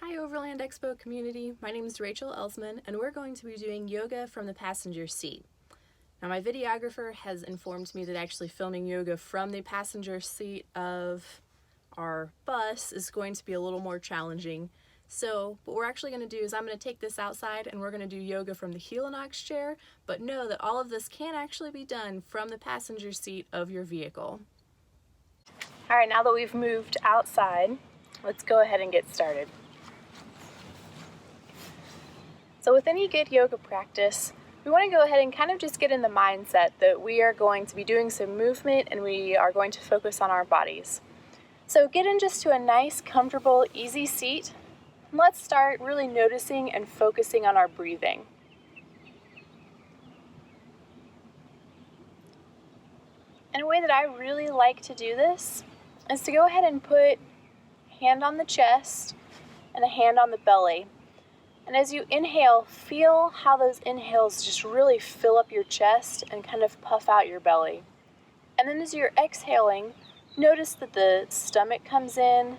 Hi Overland Expo community, my name is Rachael Elseman and we're going to be doing yoga from the passenger seat. Now my videographer has informed me that actually filming yoga from the passenger seat of our bus is going to be a little more challenging. So what we're actually going to do is I'm going to take this outside and we're going to do yoga from the Helinox chair, but know that all of this can actually be done from the passenger seat of your vehicle. Alright, now that we've moved outside, let's go ahead and get started. So with any good yoga practice, we want to go ahead and kind of just get in the mindset that we are going to be doing some movement and we are going to focus on our bodies. So get in just to a nice, comfortable, easy seat. And let's start really noticing and focusing on our breathing. And a way that I really like to do this is to go ahead and put a hand on the chest and a hand on the belly. And as you inhale, feel how those inhales just really fill up your chest and kind of puff out your belly. And then as you're exhaling, notice that the stomach comes in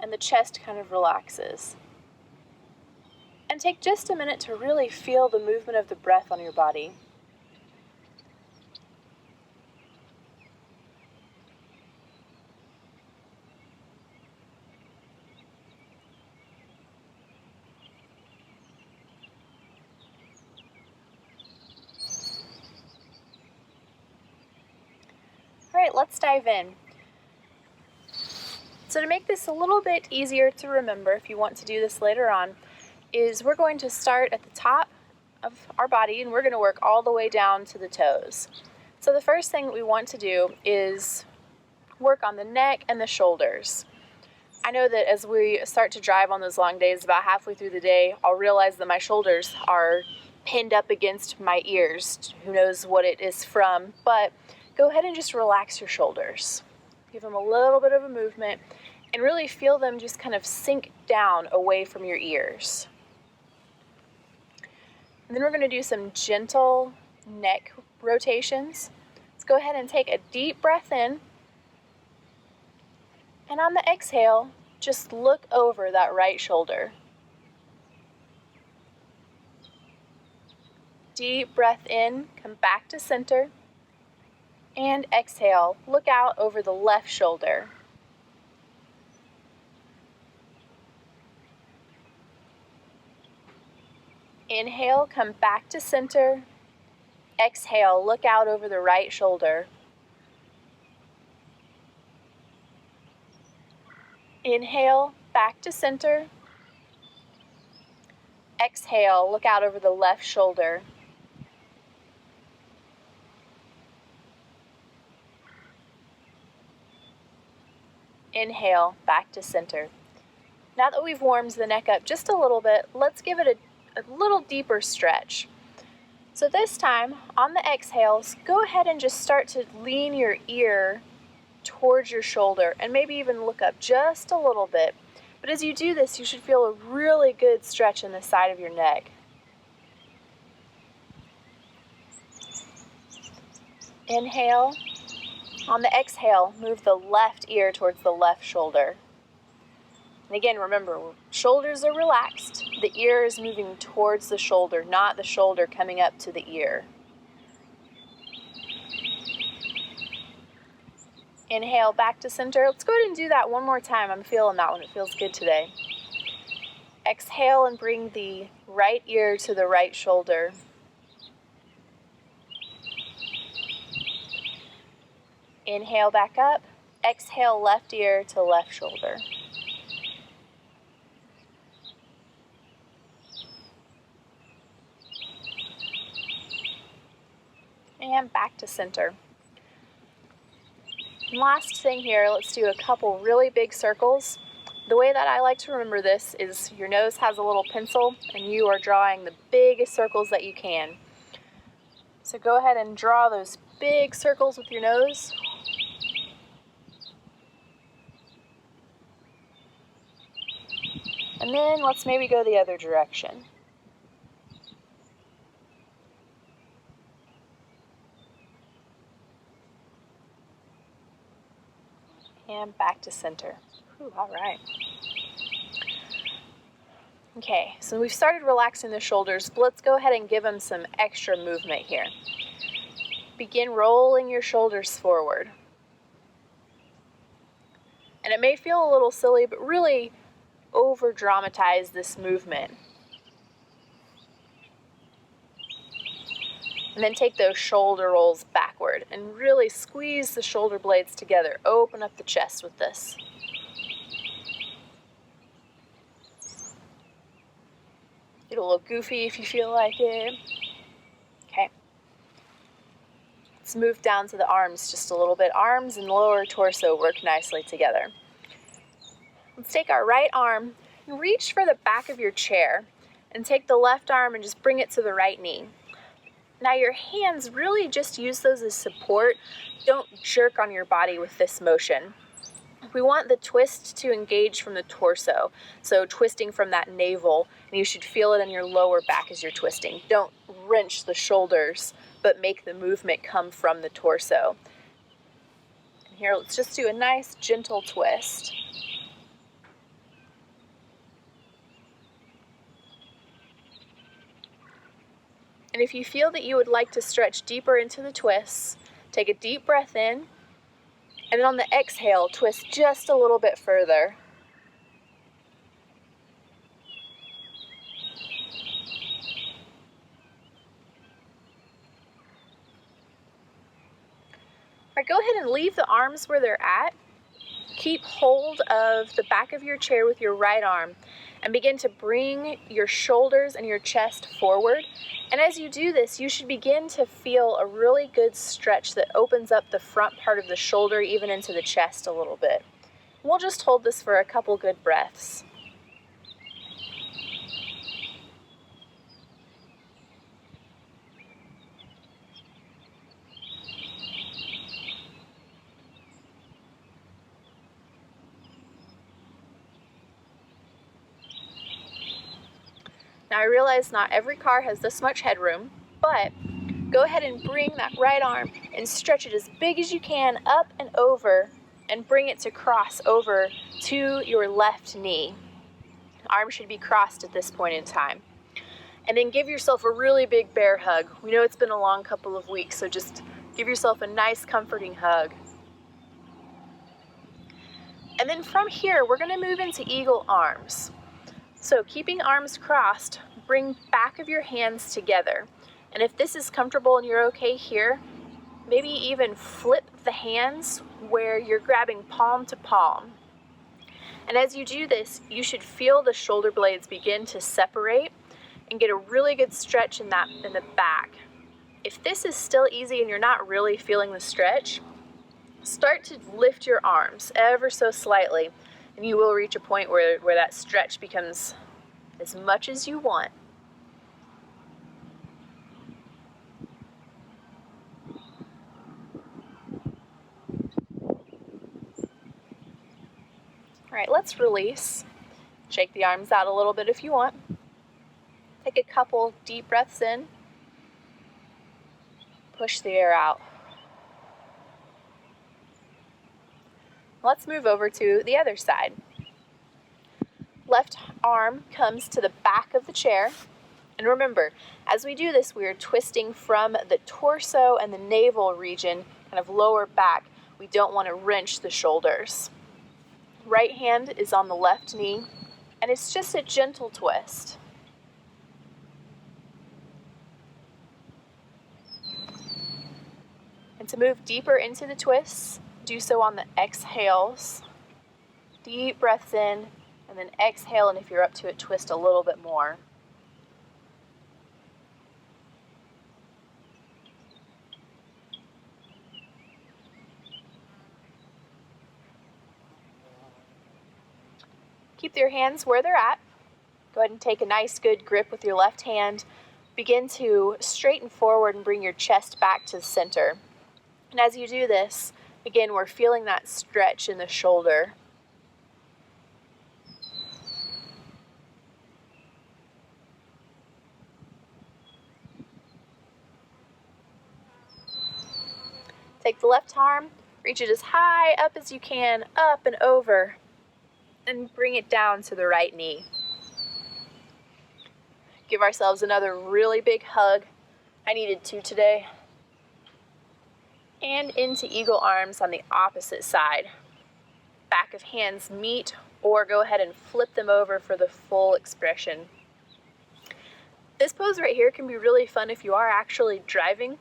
and the chest kind of relaxes. And take just a minute to really feel the movement of the breath on your body. All right, let's dive in. So to make this a little bit easier to remember, if you want to do this later on, is we're going to start at the top of our body and we're going to work all the way down to the toes. So the first thing that we want to do is work on the neck and the shoulders. I know that as we start to drive on those long days, about halfway through the day, I'll realize that my shoulders are pinned up against my ears. Who knows what it is from, but go ahead and just relax your shoulders. Give them a little bit of a movement and really feel them just kind of sink down away from your ears. And then we're going to do some gentle neck rotations. Let's go ahead and take a deep breath in. And on the exhale, just look over that right shoulder. Deep breath in, come back to center. And exhale, look out over the left shoulder. Inhale, come back to center. Exhale, look out over the right shoulder. Inhale, back to center. Exhale, look out over the left shoulder. Inhale, back to center. Now that we've warmed the neck up just a little bit, let's give it a little deeper stretch. So this time, on the exhales, go ahead and just start to lean your ear towards your shoulder and maybe even look up just a little bit. But as you do this, you should feel a really good stretch in the side of your neck. Inhale. On the exhale, move the left ear towards the left shoulder. And again, remember, shoulders are relaxed. The ear is moving towards the shoulder, not the shoulder coming up to the ear. Inhale, back to center. Let's go ahead and do that one more time. I'm feeling that one. It feels good today. Exhale and bring the right ear to the right shoulder. Inhale back up. Exhale, left ear to left shoulder. And back to center. And last thing here, let's do a couple really big circles. The way that I like to remember this is your nose has a little pencil and you are drawing the biggest circles that you can. So go ahead and draw those big circles with your nose. And then let's maybe go the other direction. And back to center. All right. Okay, so we've started relaxing the shoulders, but let's go ahead and give them some extra movement here. Begin rolling your shoulders forward. And it may feel a little silly, but really over-dramatize this movement. And then take those shoulder rolls backward and really squeeze the shoulder blades together. Open up the chest with this. Get a little goofy if you feel like it. Okay. Let's move down to the arms just a little bit. Arms and lower torso work nicely together. Let's take our right arm and reach for the back of your chair and take the left arm and just bring it to the right knee. Now your hands, really just use those as support. Don't jerk on your body with this motion. We want the twist to engage from the torso, so twisting from that navel, and you should feel it in your lower back as you're twisting. Don't wrench the shoulders, but make the movement come from the torso. And here, let's just do a nice gentle twist. And if you feel that you would like to stretch deeper into the twists, take a deep breath in, and then on the exhale, twist just a little bit further. All right, go ahead and leave the arms where they're at. Keep hold of the back of your chair with your right arm and begin to bring your shoulders and your chest forward. And as you do this, you should begin to feel a really good stretch that opens up the front part of the shoulder, even into the chest a little bit. We'll just hold this for a couple good breaths. Now I realize not every car has this much headroom, but go ahead and bring that right arm and stretch it as big as you can up and over and bring it to cross over to your left knee. Arm should be crossed at this point in time. And then give yourself a really big bear hug. We know it's been a long couple of weeks, so just give yourself a nice comforting hug. And then from here, we're going to move into eagle arms. So keeping arms crossed, bring back of your hands together. And if this is comfortable and you're okay here, maybe even flip the hands where you're grabbing palm to palm. And as you do this, you should feel the shoulder blades begin to separate and get a really good stretch in the back. If this is still easy and you're not really feeling the stretch, start to lift your arms ever so slightly. And you will reach a point where that stretch becomes as much as you want. All right, let's release. Shake the arms out a little bit if you want. Take a couple deep breaths in. Push the air out. Let's move over to the other side. Left arm comes to the back of the chair. And remember, as we do this, we are twisting from the torso and the navel region, kind of lower back. We don't want to wrench the shoulders. Right hand is on the left knee, and it's just a gentle twist. And to move deeper into the twists, do so on the exhales. Deep breaths in, and then exhale, and if you're up to it, twist a little bit more. Keep your hands where they're at. Go ahead and take a nice good grip with your left hand. Begin to straighten forward and bring your chest back to the center. And as you do this, again, we're feeling that stretch in the shoulder. Take the left arm, reach it as high up as you can, up and over, and bring it down to the right knee. Give ourselves another really big hug. I needed 2 today. And into eagle arms on the opposite side. Back of hands meet, or go ahead and flip them over for the full expression. This pose right here can be really fun if you are actually driving.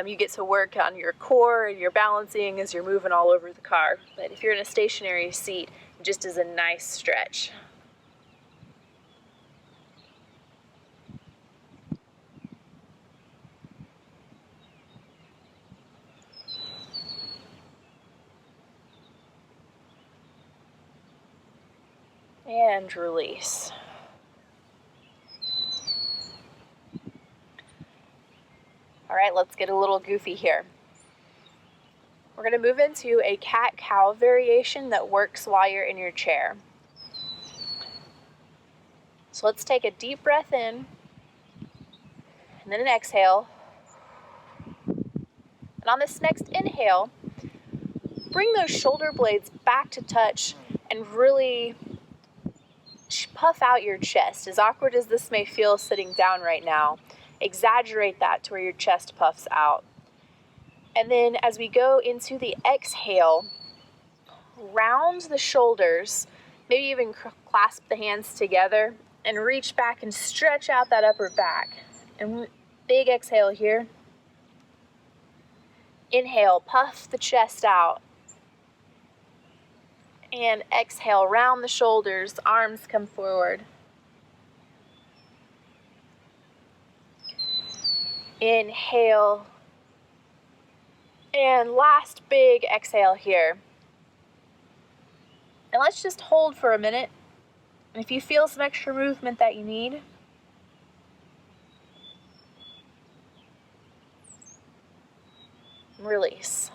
You get to work on your core and your balancing as you're moving all over the car. But if you're in a stationary seat, it just is a nice stretch. And release. All right, let's get a little goofy here. We're going to move into a cat-cow variation that works while you're in your chair. So let's take a deep breath in, and then an exhale. And on this next inhale, bring those shoulder blades back to touch and really puff out your chest. As awkward as this may feel sitting down right now, exaggerate that to where your chest puffs out. And then as we go into the exhale, round the shoulders, maybe even clasp the hands together and reach back and stretch out that upper back. And big exhale here. Inhale, puff the chest out. And exhale, round the shoulders, arms come forward. Inhale. And last big exhale here. And let's just hold for a minute. And if you feel some extra movement that you need, release.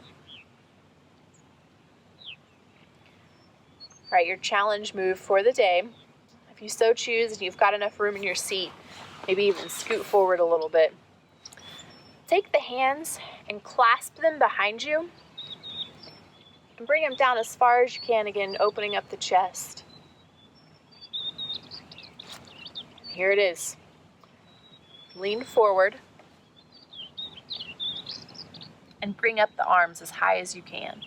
All right, your challenge move for the day. If you so choose and you've got enough room in your seat, maybe even scoot forward a little bit. Take the hands and clasp them behind you and bring them down as far as you can, again, opening up the chest. Here it is. Lean forward and bring up the arms as high as you can.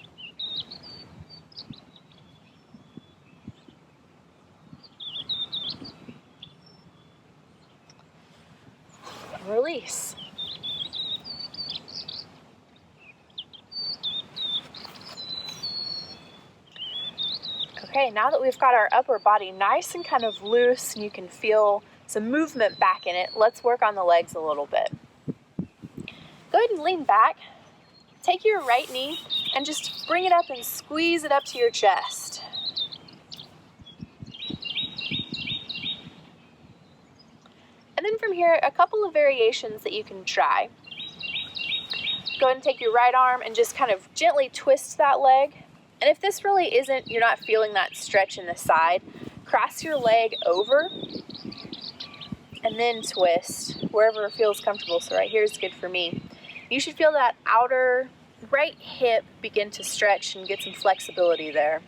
Release. Okay, now that we've got our upper body nice and kind of loose and you can feel some movement back in it, let's work on the legs a little bit. Go ahead and lean back. Take your right knee and just bring it up and squeeze it up to your chest. And then from here, a couple of variations that you can try. Go ahead and take your right arm and just kind of gently twist that leg. And if this really isn't, you're not feeling that stretch in the side, cross your leg over and then twist wherever it feels comfortable. So right here is good for me. You should feel that outer right hip begin to stretch and get some flexibility there.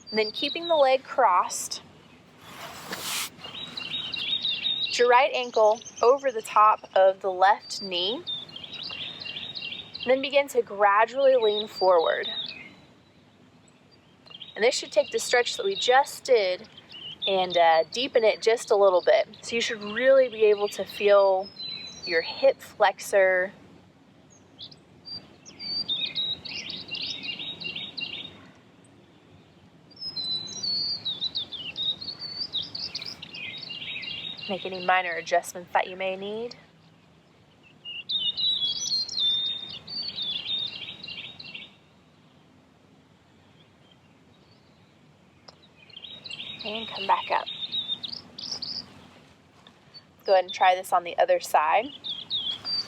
And then keeping the leg crossed, put your right ankle over the top of the left knee. And then begin to gradually lean forward. And this should take the stretch that we just did and deepen it just a little bit. So you should really be able to feel your hip flexor. Make any minor adjustments that you may need. And come back up. Go ahead and try this on the other side.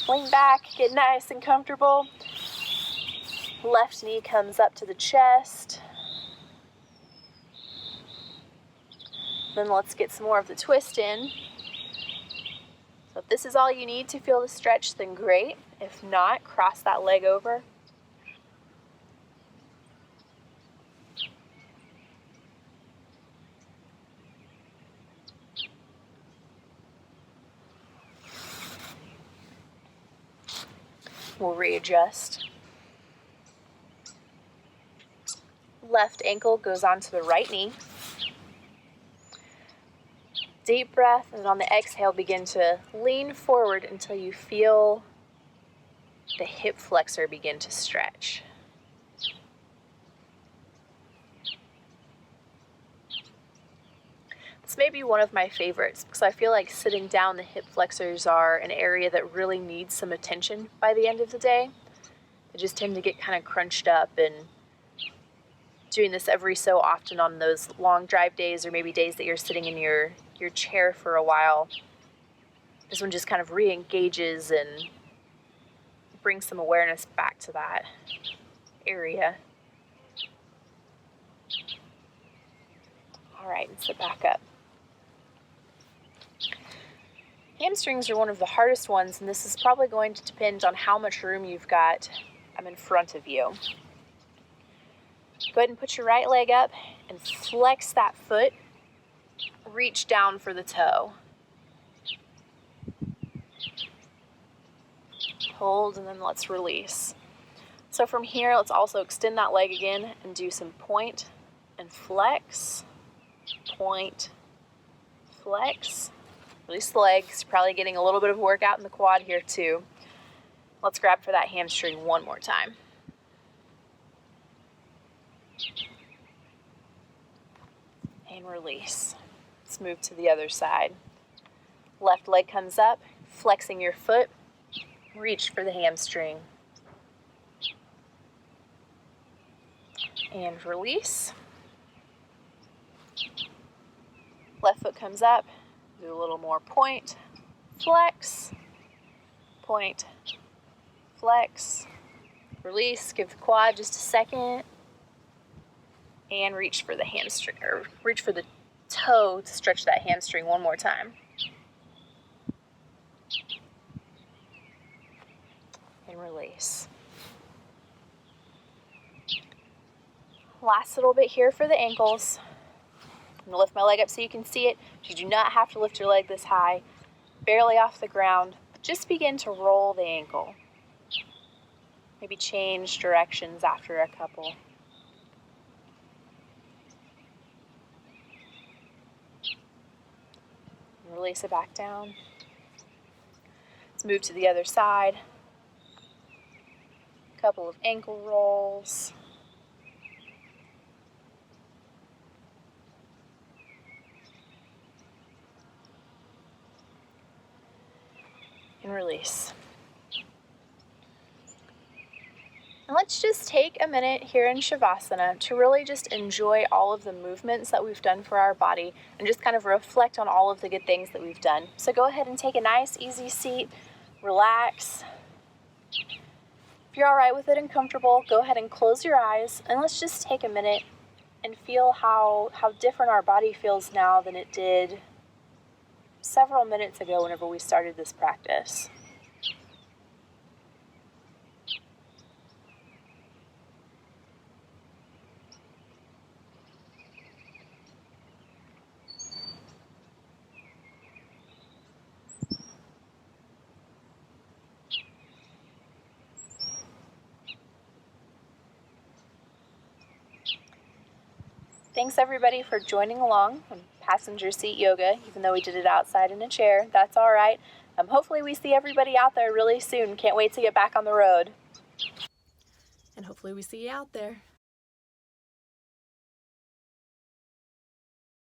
Lean back, get nice and comfortable. Left knee comes up to the chest. Then let's get some more of the twist in. So if this is all you need to feel the stretch, then great. If not, cross that leg over. We'll readjust. Left ankle goes onto the right knee. Deep breath, and on the exhale, begin to lean forward until you feel the hip flexor begin to stretch. This may be one of my favorites because I feel like sitting down, the hip flexors are an area that really needs some attention by the end of the day. They just tend to get kind of crunched up, and doing this every so often on those long drive days or maybe days that you're sitting in your chair for a while, this one just kind of re-engages and brings some awareness back to that area. All right, and sit back up. Hamstrings are one of the hardest ones, and this is probably going to depend on how much room you've got in front of you. Go ahead and put your right leg up and flex that foot. Reach down for the toe. Hold, and then let's release. So from here, let's also extend that leg again and do some point and flex. Point, flex. Release the legs. You're probably getting a little bit of workout in the quad here too. Let's grab for that hamstring one more time. And release. Let's move to the other side. Left leg comes up, flexing your foot. Reach for the hamstring. And release. Left foot comes up. Do a little more point, flex, point, flex, release. Give the quad just a second. And reach for the hamstring, or reach for the toe to stretch that hamstring one more time. And release. Last little bit here for the ankles. I'm going to lift my leg up so you can see it. You do not have to lift your leg this high, barely off the ground. Just begin to roll the ankle. Maybe change directions after a couple. Release it back down. Let's move to the other side. A couple of ankle rolls. And release. And let's just take a minute here in shavasana to really just enjoy all of the movements that we've done for our body and just kind of reflect on all of the good things that we've done. So go ahead and take a nice easy seat, relax. If you're all right with it and comfortable, go ahead and close your eyes, and let's just take a minute and feel how different our body feels now than it did several minutes ago whenever we started this practice. Thanks everybody for joining along on passenger seat yoga, even though we did it outside in a chair. That's all right. Hopefully we see everybody out there really soon. Can't wait to get back on the road. And hopefully we see you out there.